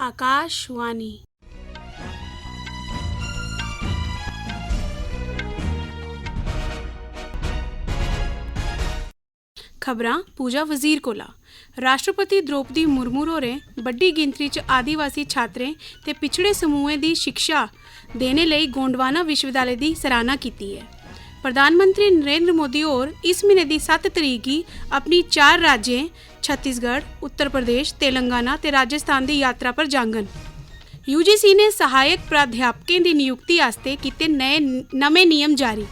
आकाशवाणी। खबरां पूजा वजीर कोला। राष्ट्रपति द्रौपदी मुर्मू होरें बड़ी गिनतरी च आदिवासी छात्रें ते पिछड़े समूहें दी शिक्षा देने लई गोंडवाना विश्वविद्यालय दी सराहना कीती है। प्रधानमंत्री नरेंद्र मोदी होर इस महीने दी 7 तरीक गी अपनी 4 राज्यें छत्तीसगढ़, उत्तर प्रदेश, तेलंगाना ते राजस्थान दी यात्रा पर जाङन। यूजीसी ने सहायक प्राध्यापकें दी नियुक्ति आस्ते कीते नमें नियम जारी।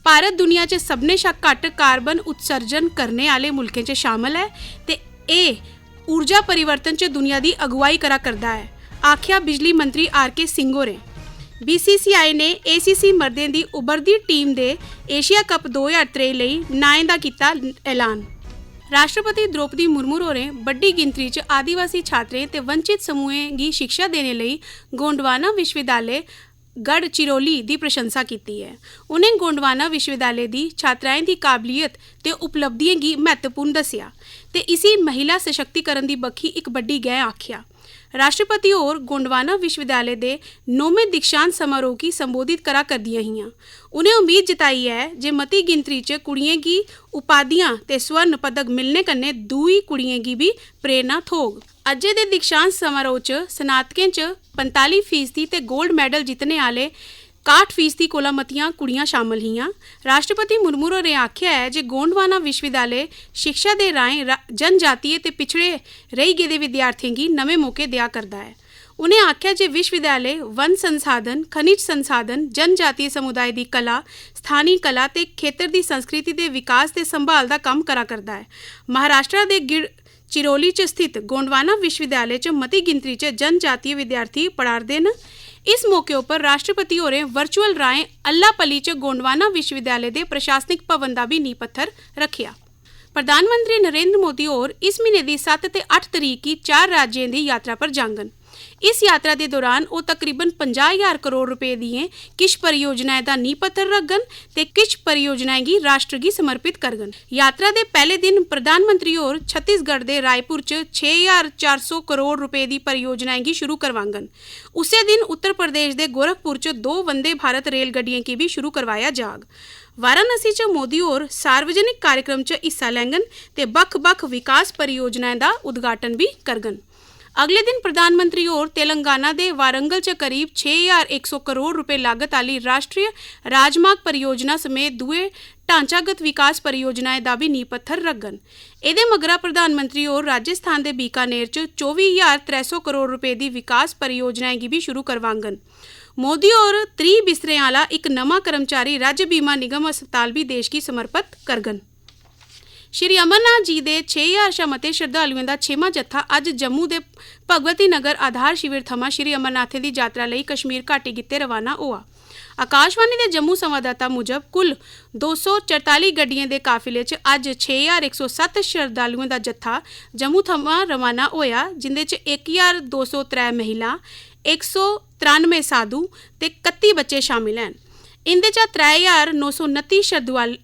भारत दुनिया च सभनें शा घट्ट कार्बन उत्सर्जन करने आले मुल्कें च शामल है ते एह् ऊर्जा परिवर्तन च दुनिया दी अगुवाई करा करदा है, आख्या बिजली मंत्री आर.के. सिंह होरें। बीसीसीआई ने एसीसी मर्दें दी उभरदी टीम दे एशिया कप 2023 लेई नाएं दा कीता ऐलान। राष्ट्रपति द्रौपदी मुर्मू होरें बड़ी गिनतरी च आदिवासी छात्रें ते वंचित समूहें गी शिक्षा देने लेई गोंडवाना विश्वविद्यालय गढ़चिरौली दी प्रशंसा कीती है। उनें गोंडवाना विश्वविद्यालय दी छात्राएं दी काबलियत ते उपलब्धियें गी महत्वपूर्ण दस्सेआ ते इसी महिला सशक्तिकरण दी बक्खी इक बड्डी गैं आख्या। राष्ट्रपति होर गोंडवाना विश्वविद्यालय दे 9वें दीक्षांत समारोह गी संबोधित करा करदियां हियां। उनें उम्मीद जताई है जे मती गिनतरी च कुड़ियें गी उपाधियां ते स्वर्ण पदक मिलने कन्नै दूई कुड़ियें गी भी प्रेरणा थ्होग। अज्जै दे दीक्षांत समारोह च स्नातकें च 45% ते गोल्ड मैडल जितने आले 61% कोला मतियां कुड़ियां शामल हियां। राष्ट्रपति मुर्मू होरें आख्या है जे गोंडवाना विश्वविद्यालय शिक्षा दे राहें जनजातीय ते पिछड़े रेही गेदे विद्यार्थियें गी नमें मौके देआ करदा है। उनें आख्या जे विश्वविद्यालय वन संसाधन, खनिज संसाधन, जनजातीय समुदाय दी कला, स्थानी कला ते खेतर दी संस्कृति दे विकास ते संभाल दा कम्म करा करदा है। महाराष्ट्र दे गढ़चिरौली च स्थित गोंडवाना विश्वविद्यालय च मती गिनतरी च जनजातीय विद्यार्थी पढ़ा'रदे न। इस मौके उप्पर राष्ट्रपति होरें वर्चुअल राहें अल्लापली च गोंडवाना विश्वविद्यालय दे प्रशासनिक भवन दा भी नींह पत्थर रखेआ। प्रधानमंत्री नरेंद्र मोदी होर इस महीने दी 7 ते 8 तरीक गी 4 राज्यें दी यात्रा पर जाङन। इस यात्रा दे दौरान ओह् तकरीबन 50,000 करोड़ रुपए दियें किश परियोजनाएं दा नींह पत्थर रखङन ते किश परियोजनाएं गी राष्ट्र गी समर्पित करङन। यात्रा दे पैह्ले दिन प्रधानमंत्री होर छत्तीसगढ़ दे रायपुर च 6,400 करोड़ रुपए दी परियोजनाएं गी शुरू करवाङन। उस्सै दिन उत्तर प्रदेश दे गोरखपुर च 2 वंदे भारत रेल गड्डियें गी भी शुरू करवाया जाग। वाराणसी च मोदी होर सार्वजनिक कार्यक्रम च हिस्सा लैङन ते बक्ख-बक्ख विकास परियोजनाएं दा उद्घाटन भी करङन। अगले दिन प्रधानमंत्री होर तेलंगाना दे वारंगल च करीब 6,100 करोड़ रुपए लागत आली राष्ट्रीय राजमार्ग परियोजना समेत दुए ढांचागत विकास परियोजनाएं दा भी नींह पत्थर रखङन। एह्दे मगरा प्रधानमंत्री होर राजस्थान दे बीकानेर च 24,300 करोड़ रुपए दी विकास परियोजनाएं गी भी शुरू करवाङन। मोदी होर 30 बिस्तरें आला इक नमां कर्मचारी राज्य बीमा निगम अस्पताल भी देश गी समर्पित करङन। श्री अमरनाथ जी दे 6,000 शा मते श्रद्धालुएं दा 6वां जत्था अज्ज जम्मू दे भगवती नगर आधार शिविर थमां श्री अमरनाथें दी यात्रा लेई कश्मीर घाटी गित्ते रवाना होआ। आकाशवाणी दे जम्मू संवाददाता मुजब कुल 244 गड्डियें दे काफिले च अज्ज 6,107 श्रद्धालुएं दा जत्था जम्मू थमां रवाना होया, जिंदे च 1,203 महिला, 193 साधु ते 31 बच्चे शामिल हैन। इंदे चा 3,929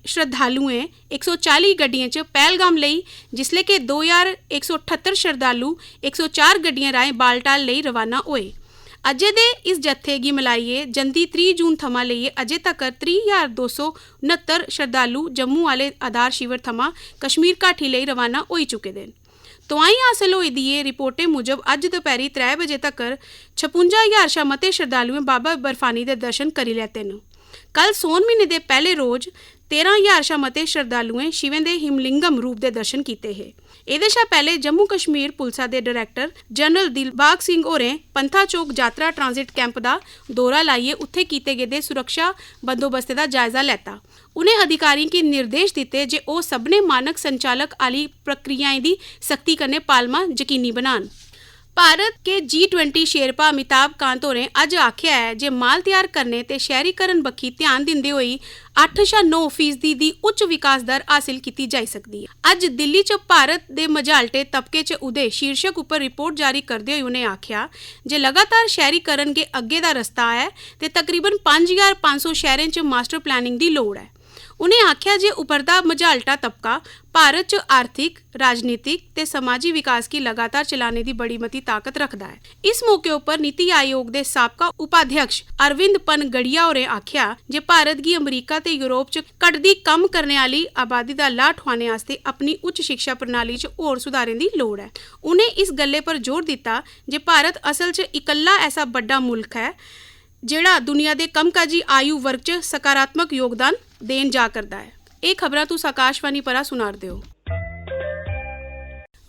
श्रद्धालुएं 140 गड्डियें च पहलगाम लेई, जिसले कि 2,178 श्रद्धालु 104 गड्डियें राहें बालटाल लेई रवाना होए। अज्जै दे इस जत्थे गी मिलाइयै जंदी 30 जून थमां लेइयै अज्जै तक्कर 30,269 श्रद्धालु जम्मू आह्ले आधार शिविर थमां कश्मीर घाटी लेई रवाना होई चुके दे न। तोआईं हासल होई दियें रिपोर्टें मुजब अज्ज दपैह्री 3 बजे तक्कर 56,000 शा मते श्रद्धालुएं बाबा बर्फानी दे दर्शन करी लैते न। कल सौन म्हीने दे पैह्ले रोज 13,000 शा मते श्रद्धालुएं शिवें दे हिमलिंगम रूप दे दर्शन कीते हे। एह्दे शा पैह्ले जम्मू कश्मीर पुलसा दे डायरैक्टर जनरल दिलबाग सिंह होरें पंथा चौक यात्रा ट्रांजिट कैंप दा दौरा लाइयै उत्थे कीते गेदे सुरक्षा बंदोबस्ते दा जायजा लैता। उनें अधिकारियें गी निर्देश दित्ते जे ओह् सभनें मानक संचालक आह्ली प्रक्रियाएं दी सख्ती कन्नै पालमा यकीनी बनान। भारत के G20 शेरपा अमिताभ कांत होरें अज्ज आख्या है जे माल तैयार करने ते शैह्रीकरण बक्खी ध्यान दिंदे होई 8 शा 9% दी उच्च विकास दर हासिल कीती जाई सकदी है। अज्ज दिल्ली च भारत दे मझालटे तबके च उदय शीर्षक उप्पर रिपोर्ट जारी करदे होई उनें आख्या जे लगातार शैह्रीकरण गे अग्गे दा रस्ता ऐ ते तकरीबन 5,500 शैह्रें च मास्टर प्लानिंग दी लोड़ ऐ। उन्हें आख्या जे उभरदा मझालटा तबका भारत च आर्थिक राजनीतिक ते समाजी विकास की लगातार चलाने की बड़ी मती ताकत रखता है। इस मौके उपर नीति आयोग के साबका उपाध्यक्ष अरविंद पनगड़िया होरें आख्या जे भारत की अमरीका ते यूरोप च घटदी कम करने वाली आबादी का लाह ठुआने वास्ते अपनी उच्च शिक्षा प्रणाली च होर सुधारें की लोड़ है। उन्हें इस गल्ले पर जोर दिता जे भारत असल च इकल्ला ऐसा बड़ा मुल्क है जिहड़ा दुनिया के कमकाजी आयु वर्ग च सकारात्मक योगदान देन जा करता है। ये खबरां तुस आकाशवाणी परा सुनार दिओ।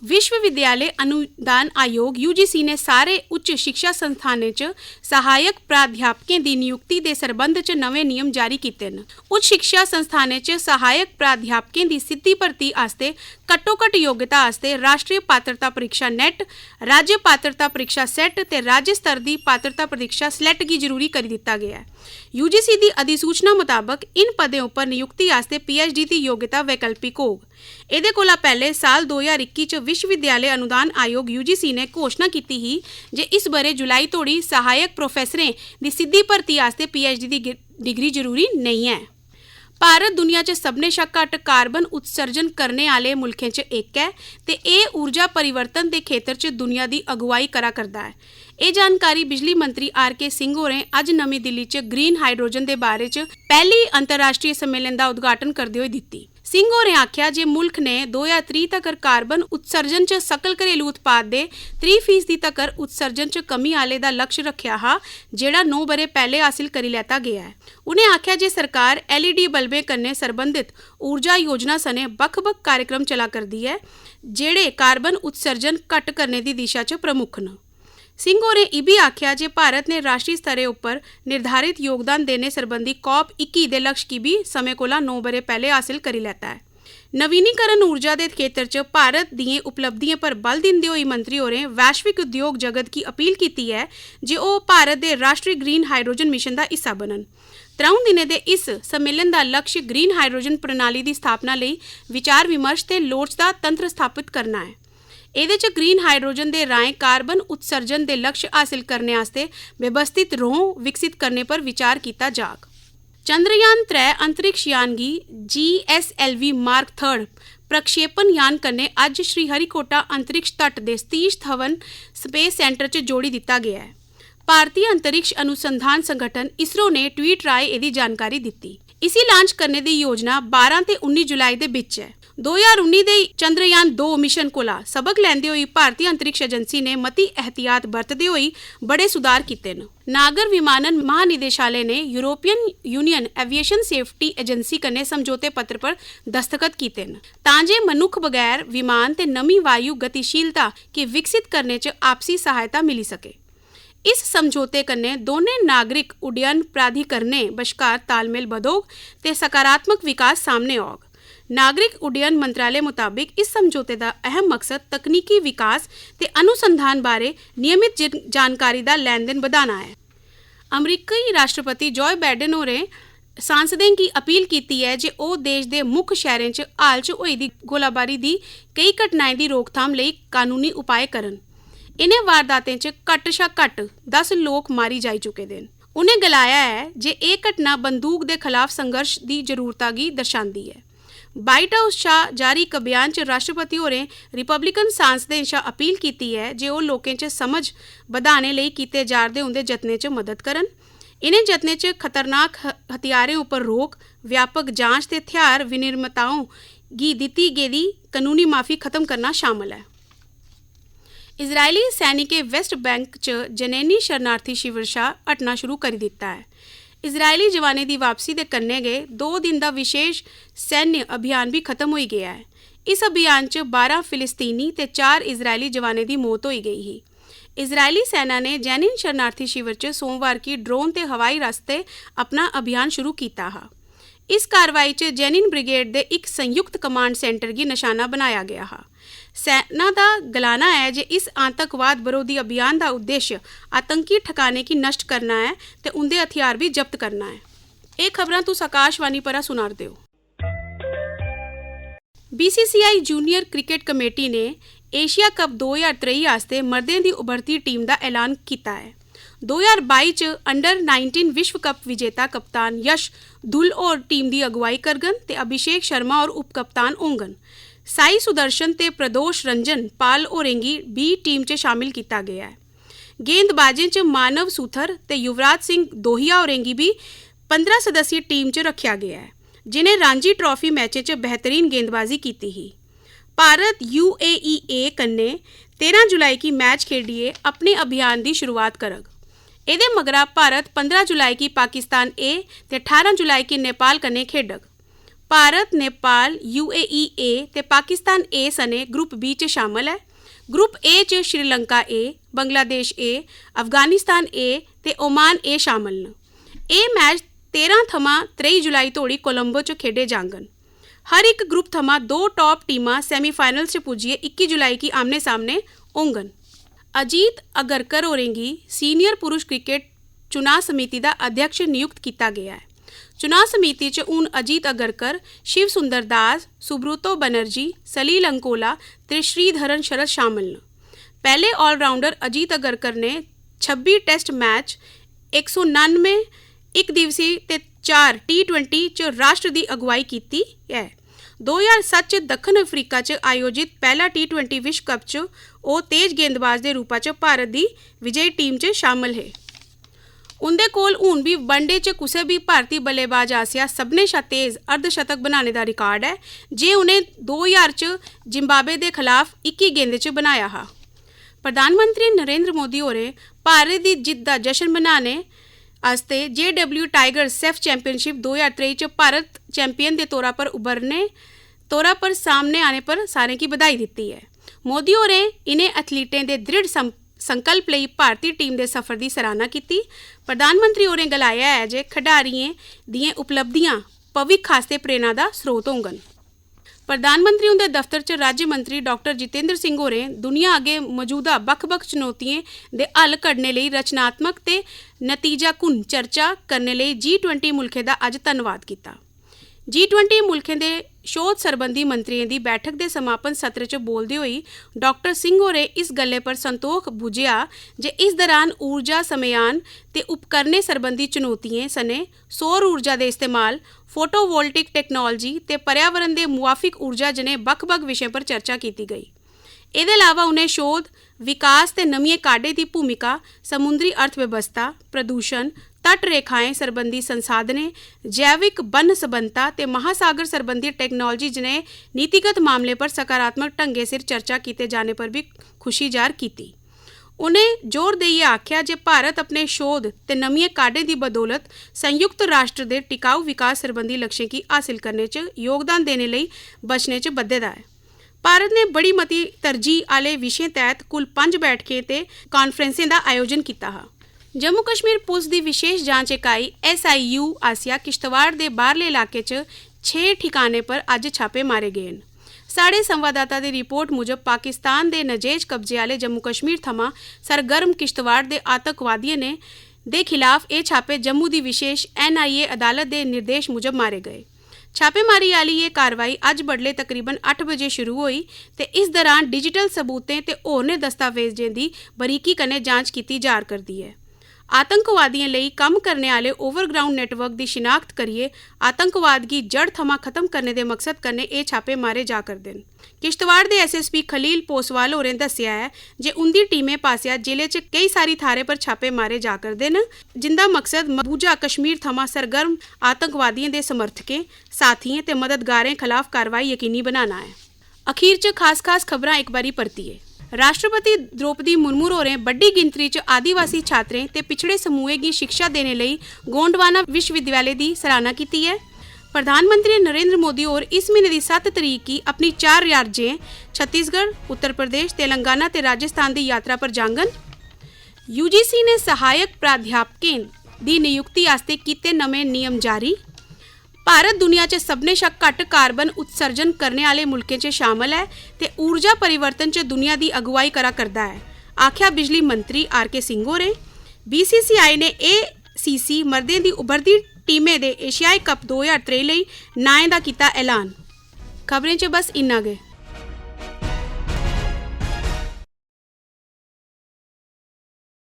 विश्वविद्यालय अनुदान आयोग यूजीसी ने सारे उच्च शिक्षा संस्थानें च सहायक प्राध्यापकें दी नियुक्ति दे सरबंध च नवे नियम जारी कीते न। उच्च शिक्षा संस्थानें च सहायक प्राध्यापकें दी सिद्धी भर्ती आस्ते घट्टो-घट्ट योग्यता आस्ते राष्ट्रीय पात्रता परीक्षा नेट, राज्य पात्रता परीक्षा सेट ते राज्य स्तर दी पात्रता परीक्षा स्लेट गी जरूरी करी दिता गया है। यूजीसी दी अधिसूचना मुताबक इन पदें उपर नियुक्ति आस्ते पीएचडी दी योग्यता वैकल्पिक होग। ਇਹਦੇ ਕੋਲਾ ਪਹਿਲੇ ਸਾਲ 2021 ਚ विश्वविद्यालय अनुदान आयोग यूजीसी ने घोषणा की ही जे इस बरे जुलाई तोड़ी सहायक प्रोफैसरें दी सिद्धी भर्ती आस्ते पीएचडी दी डिग्री जरूरी नहीं है। भारत दुनिया च सबने शा घट कार्बन उत्सर्जन करने वाले मुल्कें च एक है ते ਇਹ ऊर्जा परिवर्तन के खेतर च दुनिया की अगुवाई करा करदा है। ਇਹ जानकारी बिजली मंत्री आर.के. सिंह होरें अज नवी दिल्ली च ग्रीन हाइड्रोजन के बारे च पहली अंतरराष्ट्रीय सम्मेलन का उद्घाटन करते हुए दिती। सिंह होरें आख्या जे मुल्क ने 2030 तकर कार्बन उत्सर्जन च सकल घरेलू उत्पाद दे 30% तकर उत्सर्जन च कमी आले दा लक्ष्य रखिया हा, जेड़ा 9 बरे पहले हासिल करी लैता गया है। उन्हें आख्या जे सरकार LED बल्बें कन्ने संबंधित ऊर्जा योजना सने बक्ख-बक्ख कार्यक्रम चला करदी है, जेड़े कार्बन उत्सर्जन घट करने की दिशा च प्रमुख न। सिंह होरें इह भी आख्या जे भारत ने राष्ट्रीय स्तर उपर निर्धारित योगदान देने संबंधी COP21 के लक्ष्य की भी समय कोला 9 बरे पहले हासिल करी लैता है। नवीनीकरण ऊर्जा के खेतर च भारत दी उपलब्धियों पर बल दिंदे होई मंत्री होरें वैश्विक उद्योग जगत की अपील की है जे ओ भारत के राष्ट्रीय ग्रीन हाइड्रोजन मिशन का हिस्सा बनन। 3 दिनें दे इस सम्मेलन का लक्ष्य ग्रीन हाइड्रोजन प्रणाली की स्थापना लई विचार विमर्श ते लोड़चदा तंत्र स्थापित करना है। ਇਹਦੇ ਚ ग्रीन हाइड्रोजन के राएं कार्बन उत्सर्जन के लक्ष्य हासिल करने आस्ते व्यवस्थित रोह विकसित करने पर विचार किया जाग। चंद्रयान 3 अंतरिक्ष यान गी GSLV मार्क 3 प्रक्षेपण यान कन्ने अज श्रीहरिकोटा अंतरिक्ष तट के सतीश धवन स्पेस सेंटर च जोड़ी दिता गया है। भारतीय अंतरिक्ष अनुसंधान संगठन इसरो ने ट्वीट राय इसकी जानकारी दी। इसी लॉन्च करने की योजना 12 ते 19 जुलाई के बीच है। 2019 के चंद्रयान 2 मिशन कोला सबक लैंदे हुई भारतीय अंतरिक्ष एजेंसी ने मती एहतियात बरतते हुई बड़े सुधार किए न। नागर विमानन महानिदेशालय ने European union aviation safety agency कन्ने समझौते पत्र पर दस्तखत किए न तां जे मनुख बगैर विमान ते नमी वायु गतिशीलता की विकसित करने च आपसी सहायता मिली सके। इस समझौते कन्ने दोने नागरिक उड्डयन प्राधिकरणें बश्कार तालमेल बधोग ते सकारात्मक विकास सामने आग। नागरिक उड्डयन मंत्रालय मुताबिक इस समझौते का अहम मकसद तकनीकी विकास ते अनुसंधान बारे नियमित जानकारी का लैन देन बढ़ाना है। अमरीकी राष्ट्रपति जो बाइडन होरें सांसदें की अपील की है जे ओ देश के मुख्य शहरों च हाल च होई दी गोलाबारी की कई घटनाएं की रोकथाम लई कानूनी उपाय करन। इन्हें वारदातें च घट शा घट 10 लोग मारी जाई चुके हैं। उन्हें गलाया है जे यह घटना बंदूक के खिलाफ संघर्ष की जरूरता की दर्शाती है। वाइट हाउस शा जारी एक बयान च राष्ट्रपति होरें रिपब्लिकन सांसदें शा अपील की है जे वो लोकें च समझ बढ़ाने लई कीते जारदे उंदे जतनें च मदद करन। इन्हें जतनें च खतरनाक हथियारें उपर रोक, व्यापक जांच ते हथियार विनिर्माताओं गी दित्ती गेदी कानूनी माफ़ी खत्म करना शामिल है। इजरायली सैनिकें वेस्ट बैंक च जनैनी शरणार्थी शिविर शा हटना शुरू करी दिता है। इजरायली जवानों की वापसी के कन्ने गए 2 दिन का विशेष सैन्य अभियान भी खत्म हो गया है। इस अभियान च 12 फिलिस्तीनी ते 4 इजरायली जवानों की मौत हो गई ही। इजरायली सेना ने जैनिन शरणार्थी शिविर च सोमवार की ड्रोन ते हवाई रास्ते अपना अभियान शुरू किया हा। इस कार्रवाई च जैनिन ब्रिगेड के एक संयुक्त कमांड सेंटर की निशाना बनाया गया हा। सेना का गलाना है जे इस आतंकवाद विरोधी अभियान का उद्देश्य आतंकी ठिकाने की नष्ट करना है ते उनके हथियार भी जब्त करना है। ये खबरां तुस आकाशवाणी परा सुनार दिओ। BCCI जूनियर क्रिकेट कमेटी ने एशिया कप 2023 आस्ते मर्दें की उभरती टीम का ऐलान किया है। 2022 च अंडर 19 विश्व कप विजेता कप्तान यश धुल और टीम की अगुवाई करगन ते अभिषेक शर्मा और उप कप्तान होंगन। साई सुदर्शन ते प्रदोष रंजन पाल होरें गी बी टीम च शामिल किया गया है। गेंदबाजें च मानव सूथर ते युवराज सिंह दोहिया होरें गी भी 15 सदस्यीय टीम च रखा गया है, जिन्हें रांझी ट्रॉफी मैचें च बेहतरीन गेंदबाजी की ही। भारत UAE कन्ने 13 जुलाई की मैच खेडिए अपने अभियान की शुरुआत करग। ਇਹਦੇ मगरा भारत 15 जुलाई की पाकिस्तान ए ते 18 जुलाई की नेपाल कन्ने खेडग। भारत नेपाल UAE ते पाकिस्तान ए सने ग्रुप बी च शामिल है। ग्रुप ए च श्रीलंका ए, बंगलादेश ए, अफगानिस्तान ए ते ओमान ए शामिल न। ਇਹ मैच 13 थमां 23 जुलाई तोड़ी कोलंबो च खेडे जांगन। हर एक ग्रुप थमां 2 टॉप टीमां सैमीफाइनल च पुजिए 21 जुलाई की आमने सामने होंगन। अजीत अगरकर होरें गी सीनियर पुरुष क्रिकेट चुनाव समिति का अध्यक्ष नियुक्त किया गया है। चुनाव समिति च हूँ अजीत अगरकर, शिव सुंदर दास, सुब्रतो बनर्जी, सलील अंकोला ते श्रीधरन शरद शामिल न। पहले ऑलराउंडर अजीत अगरकर ने 26 टेस्ट मैच, 199 एक दिवसीय ते 4 T20 च राष्ट्र की अगुवाई की है। 2007 च दक्षिण अफ्रीका च आयोजित पहला T20 विश्व कप च ਉਹ तेज गेंदबाज के रूपा च भारत की विजयी टीम च शामिल है। उनके कोल हूँ भी वनडे च कुछ भी भारतीय बल्लेबाज आसिया सबने शा तेज अर्धशतक बनाने का रिकॉर्ड है, जे उन्हें 2000 च जिम्बाब्वे के खिलाफ 21 गेंदे च बनाया हा। प्रधानमंत्री नरेंद्र मोदी होरें भारत की जित का जश्न मनाने आस्ते JW टाइगर सेफ चैंपियनशिप 2023 च भारत चैंपियन के तौरा पर सामने आने पर सारें की बधाई दी है। मोदी होरें इन्हें एथलीटें के दृढ़ संकल्प लई भारतीय टीम के सफर की सराहना की। प्रधानमंत्री होरें गलाया है जे खिडारियों दीयां उपलब्धियां भविख आस्ते प्रेरणा का स्रोत होंगन। प्रधानमंत्री उनके दफ्तर च राज्य मंत्री डॉक्टर जितेंद्र सिंह होरें दुनिया अगे मौजूदा बख-बख चुनौतियों के हल कढ़ने लई रचनात्मक ते नतीजाकुन चर्चा करने लई G20 मुल्खें का अज धन्नवाद किया। G20 मुल्खें के शोध सरबंधी मंत्रियों की बैठक के समापन सत्र च बोलते हुए डॉक्टर सिंह होरें इस गल्ले पर संतोख बुझिया जे इस दौरान ऊर्जा समयान ते उपकरणे संबंधी चुनौतियां सने सौर ऊर्जा के इस्तेमाल, फोटोवोल्टिक टैक्नोलॉजी ते पर्यावरण के मुआफिक ऊर्जा जने बख-बख विषयों पर चर्चा की गई। इसके अलावा उन्हें शोध, विकास ते नवीं काढे की भूमिका, समुद्री अर्थव्यवस्था, प्रदूषण, तट रेखाएं संबंधी संसाधनें, जैविक वन संबंधता ते महासागर संबंधी टैक्नोलॉजी जने नीतिगत मामले पर सकारात्मक ढंगे सिर चर्चा किए जाने पर भी खुशी जाहिर की। उन्हें जोर देइए आख्या जे भारत अपने शोध ते नवीं काढे की बदौलत संयुक्त राष्ट्र के टिकाऊ विकास संबंधी लक्ष्य की हासिल करने च योगदान देने लई बचने च बद्धे दा है। भारत ने बड़ी मती तरजीह आले विषयों तहत कुल 5 बैठकें ते कॉन्फ्रेंसें का आयोजन किया है। जम्मू कश्मीर पुलिस की विशेष जांच इकाई SIU आसिया किश्तवाड़ के बाहरले इलाके च 6 ठिकाने पर अज छापे मारे गए हैं। साढ़े संवाददाता की रिपोर्ट मुजब पाकिस्तान के नजेज कब्जे वाले जम्मू कश्मीर थमां सरगर्म किश्तवाड़ के आतंकवादियों ने दे खिलाफ ये छापे जम्मू की विशेष NIA अदालत के निर्देश मुजब मारे गए। छापेमारी वाली ये कार्रवाई अज बडले तकरीबन 8 बजे शुरू हुई ते इस दौरान डिजिटल सबूतें ते होरने दस्तावेजें की बरीकी कन्ने जांच की जा करदी है। आतंकवादियों लई कम करने वाले ओवरग्राउंड नेटवर्क की शिनाख्त करिए आतंकवाद की जड़ थमां खत्म करने के मकसद कन्ने ये छापे मारे जा करदे न। किश्तवाड़ के SSP खलील पोसवाल होरें दस्सिया है जे उनकी टीमें पासिया जिले च कई सारी थारे पर छापे मारे जा करदे न, जिंदा मकसद मकबूजा कश्मीर थमां सरगर्म आतंकवादियों के समर्थकें, साथियों ते मददगारें खिलाफ कार्रवाई यकीनी बनाना है। अखीर च खास खबरां एक बारी परतिए। राष्ट्रपति द्रौपदी मुर्मू होरें बड़ी गिनतरी च आदिवासी छात्रें ते पिछड़े समूहें की शिक्षा देने लई गोंडवाना विश्वविद्यालय की सराहना की है। प्रधानमंत्री नरेंद्र मोदी और इस महीने की 7 तरीक की अपनी 4 राज्यों छत्तीसगढ़, उत्तर प्रदेश, तेलंगाना ते राजस्थान की यात्रा पर जांगन। UGC ने सहायक प्राध्यापकें की नियुक्ति आस्ते कीते नवे नियम जारी। भारत दुनिया च सबने शा घट कार्बन उत्सर्जन करने वाले मुल्कें च शामिल है ते ऊर्जा परिवर्तन च दुनिया की अगुवाई करा करदा है, आख्या बिजली मंत्री RK सिंह होरें। BCCI ने ACC मर्दें दी उभरदी टीमें दे एशियाई कप 2023 लई नाएं दा कीता ऐलान। खबरें च बस इन्ना गै।